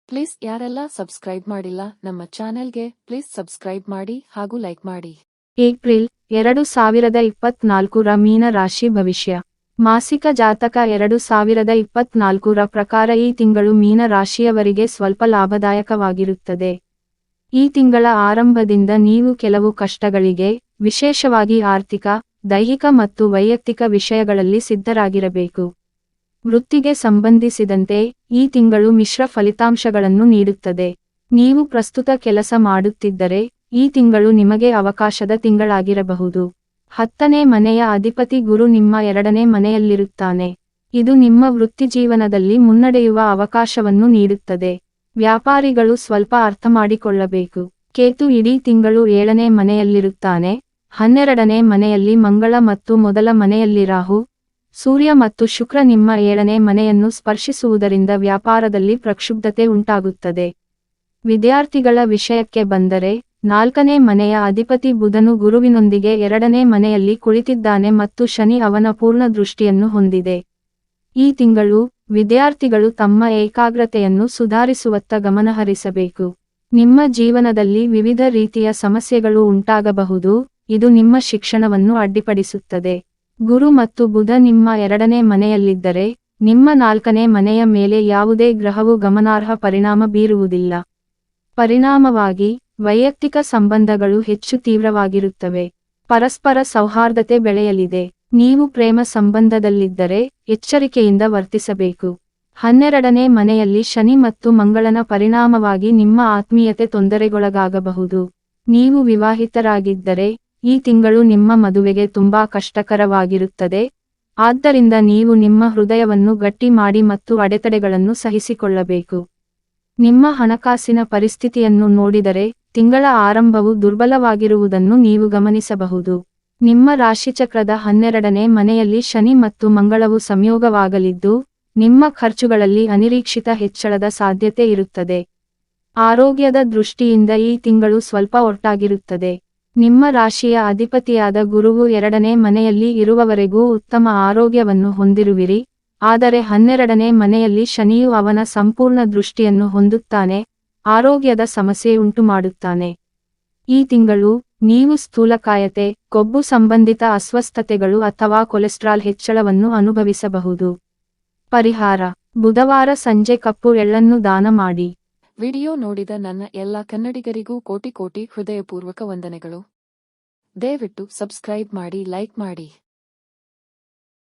Please ಯಾರೆಲ್ಲ subscribe ಮಾಡಿಲ್ಲ ನಮ್ಮ ಚಾನೆಲ್ಗೆ ಪ್ಲೀಸ್ ಸಬ್ಸ್ಕ್ರೈಬ್ ಮಾಡಿ ಹಾಗೂ ಲೈಕ್ ಮಾಡಿ. ಏಪ್ರಿಲ್ 2024ರ ಮೀನ ರಾಶಿ ಭವಿಷ್ಯ ಮಾಸಿಕ ಜಾತಕ 2024ರ ಪ್ರಕಾರ ಈ ತಿಂಗಳು ಮೀನ ರಾಶಿಯವರಿಗೆ ಸ್ವಲ್ಪ ಲಾಭದಾಯಕವಾಗಿರುತ್ತದೆ. ಈ ತಿಂಗಳ ಆರಂಭದಿಂದ ನೀವು ಕೆಲವು ಕಷ್ಟಗಳಿಗೆ, ವಿಶೇಷವಾಗಿ ಆರ್ಥಿಕ, ದೈಹಿಕ ಮತ್ತು ವೈಯಕ್ತಿಕ ವಿಷಯಗಳಲ್ಲಿ ಸಿದ್ಧರಾಗಿರಬೇಕು. ವೃತ್ತಿಗೆ ಸಂಬಂಧಿಸಿದಂತೆ ಈ ತಿಂಗಳು ಮಿಶ್ರ ಫಲಿತಾಂಶಗಳನ್ನು ನೀಡುತ್ತದೆ. ನೀವು ಪ್ರಸ್ತುತ ಕೆಲಸ ಮಾಡುತ್ತಿದ್ದರೆ ಈ ತಿಂಗಳು ನಿಮಗೆ ಅವಕಾಶದ ತಿಂಗಳಾಗಿರಬಹುದು. 10ನೇ ಮನೆಯ ಅಧಿಪತಿ ಗುರು ನಿಮ್ಮ 2ನೇ ಮನೆಯಲ್ಲಿರುತ್ತಾನೆ. ಇದು ನಿಮ್ಮ ವೃತ್ತಿಜೀವನದಲ್ಲಿ ಮುನ್ನಡೆಯುವ ಅವಕಾಶವನ್ನು ನೀಡುತ್ತದೆ. ವ್ಯಾಪಾರಿಗಳು ಸ್ವಲ್ಪ ಅರ್ಥಮಾಡಿಕೊಳ್ಳಬೇಕು. ಕೇತು ಇಡೀ ತಿಂಗಳು 7ನೇ ಮನೆಯಲ್ಲಿರುತ್ತಾನೆ. 12ನೇ ಮನೆಯಲ್ಲಿ ಮಂಗಳ ಮತ್ತು ಮೊದಲ ಮನೆಯಲ್ಲಿ ರಾಹು, ಸೂರ್ಯ ಮತ್ತು ಶುಕ್ರ ನಿಮ್ಮ 7ನೇ ಮನೆಯನ್ನು ಸ್ಪರ್ಶಿಸುವುದರಿಂದ ವ್ಯಾಪಾರದಲ್ಲಿ ಪ್ರಕ್ಷುಬ್ಧತೆ ಉಂಟಾಗುತ್ತದೆ. ವಿದ್ಯಾರ್ಥಿಗಳ ವಿಷಯಕ್ಕೆ ಬಂದರೆ 4ನೇ ಮನೆಯ ಅಧಿಪತಿ ಬುಧನು ಗುರುವಿನೊಂದಿಗೆ 2ನೇ ಮನೆಯಲ್ಲಿ ಕುಳಿತಿದ್ದಾನೆ ಮತ್ತು ಶನಿ ಅವನ ಪೂರ್ಣ ದೃಷ್ಟಿಯನ್ನು ಹೊಂದಿದೆ. ಈ ತಿಂಗಳು ವಿದ್ಯಾರ್ಥಿಗಳು ತಮ್ಮ ಏಕಾಗ್ರತೆಯನ್ನು ಸುಧಾರಿಸುವತ್ತ ಗಮನಹರಿಸಬೇಕು. ನಿಮ್ಮ ಜೀವನದಲ್ಲಿ ವಿವಿಧ ರೀತಿಯ ಸಮಸ್ಯೆಗಳು ಉಂಟಾಗಬಹುದು, ಇದು ನಿಮ್ಮ ಶಿಕ್ಷಣವನ್ನು ಅಡ್ಡಿಪಡಿಸುತ್ತದೆ. ಗುರು ಮತ್ತು ಬುಧ ನಿಮ್ಮ 2ನೇ ಮನೆಯಲ್ಲಿದ್ದರೆ ನಿಮ್ಮ 4ನೇ ಮನೆಯ ಮೇಲೆ ಯಾವುದೇ ಗ್ರಹವು ಗಮನಾರ್ಹ ಪರಿಣಾಮ ಬೀರುವುದಿಲ್ಲ. ಪರಿಣಾಮವಾಗಿ ವೈಯಕ್ತಿಕ ಸಂಬಂಧಗಳು ಹೆಚ್ಚು ತೀವ್ರವಾಗಿರುತ್ತವೆ. ಪರಸ್ಪರ ಸೌಹಾರ್ದತೆ ಬೆಳೆಯಲಿದೆ. ನೀವು ಪ್ರೇಮ ಸಂಬಂಧದಲ್ಲಿದ್ದರೆ ಎಚ್ಚರಿಕೆಯಿಂದ ವರ್ತಿಸಬೇಕು. 12ನೇ ಮನೆಯಲ್ಲಿ ಶನಿ ಮತ್ತು ಮಂಗಳನ ಪರಿಣಾಮವಾಗಿ ನಿಮ್ಮ ಆತ್ಮೀಯತೆ ತೊಂದರೆಗೊಳಗಾಗಬಹುದು. ನೀವು ವಿವಾಹಿತರಾಗಿದ್ದರೆ ಈ ತಿಂಗಳು ನಿಮ್ಮ ಮದುವೆಗೆ ತುಂಬಾ ಕಷ್ಟಕರವಾಗಿರುತ್ತದೆ. ಆದ್ದರಿಂದ ನೀವು ನಿಮ್ಮ ಹೃದಯವನ್ನು ಗಟ್ಟಿ ಮಾಡಿ ಮತ್ತು ಅಡೆತಡೆಗಳನ್ನು ಸಹಿಸಿಕೊಳ್ಳಬೇಕು. ನಿಮ್ಮ ಹಣಕಾಸಿನ ಪರಿಸ್ಥಿತಿಯನ್ನು ನೋಡಿದರೆ ತಿಂಗಳ ಆರಂಭವು ದುರ್ಬಲವಾಗಿರುವುದನ್ನು ನೀವು ಗಮನಿಸಬಹುದು. ನಿಮ್ಮ ರಾಶಿಚಕ್ರದ 12ನೇ ಮನೆಯಲ್ಲಿ ಶನಿ ಮತ್ತು ಮಂಗಳವು ಸಂಯೋಗವಾಗಲಿದ್ದು, ನಿಮ್ಮ ಖರ್ಚುಗಳಲ್ಲಿ ಅನಿರೀಕ್ಷಿತ ಹೆಚ್ಚಳದ ಸಾಧ್ಯತೆ ಇರುತ್ತದೆ. ಆರೋಗ್ಯದ ದೃಷ್ಟಿಯಿಂದ ಈ ತಿಂಗಳು ಸ್ವಲ್ಪ ಒಟ್ಟಾಗಿರುತ್ತದೆ. ನಿಮ್ಮ ರಾಶಿಯ ಅಧಿಪತಿಯಾದ ಗುರುವು 2ನೇ ಮನೆಯಲ್ಲಿ ಇರುವವರೆಗೂ ಉತ್ತಮ ಆರೋಗ್ಯವನ್ನು ಹೊಂದಿರುವಿರಿ, ಆದರೆ 12ನೇ ಮನೆಯಲ್ಲಿ ಶನಿಯು ಅವನ ಸಂಪೂರ್ಣ ದೃಷ್ಟಿಯನ್ನು ಹೊಂದುತ್ತಾನೆ, ಆರೋಗ್ಯದ ಸಮಸ್ಯೆ ಉಂಟುಮಾಡುತ್ತಾನೆ. ಈ ತಿಂಗಳು ನೀವು ಸ್ಥೂಲಕಾಯತೆ, ಕೊಬ್ಬು ಸಂಬಂಧಿತ ಅಸ್ವಸ್ಥತೆಗಳು ಅಥವಾ ಕೊಲೆಸ್ಟ್ರಾಲ್ ಹೆಚ್ಚಳವನ್ನು ಅನುಭವಿಸಬಹುದು. ಪರಿಹಾರ: ಬುಧವಾರ ಸಂಜೆ ಕಪ್ಪು ಎಳ್ಳನ್ನು ದಾನ ಮಾಡಿ. ವಿಡಿಯೋ ನೋಡಿದ ನನ್ನ ಎಲ್ಲ ಕನ್ನಡಿಗರಿಗೂ ಕೋಟಿ ಕೋಟಿ ಹೃದಯಪೂರ್ವಕ ವಂದನೆಗಳು. ದಯವಿಟ್ಟು ಸಬ್ಸ್ಕ್ರೈಬ್ ಮಾಡಿ, ಲೈಕ್ ಮಾಡಿ.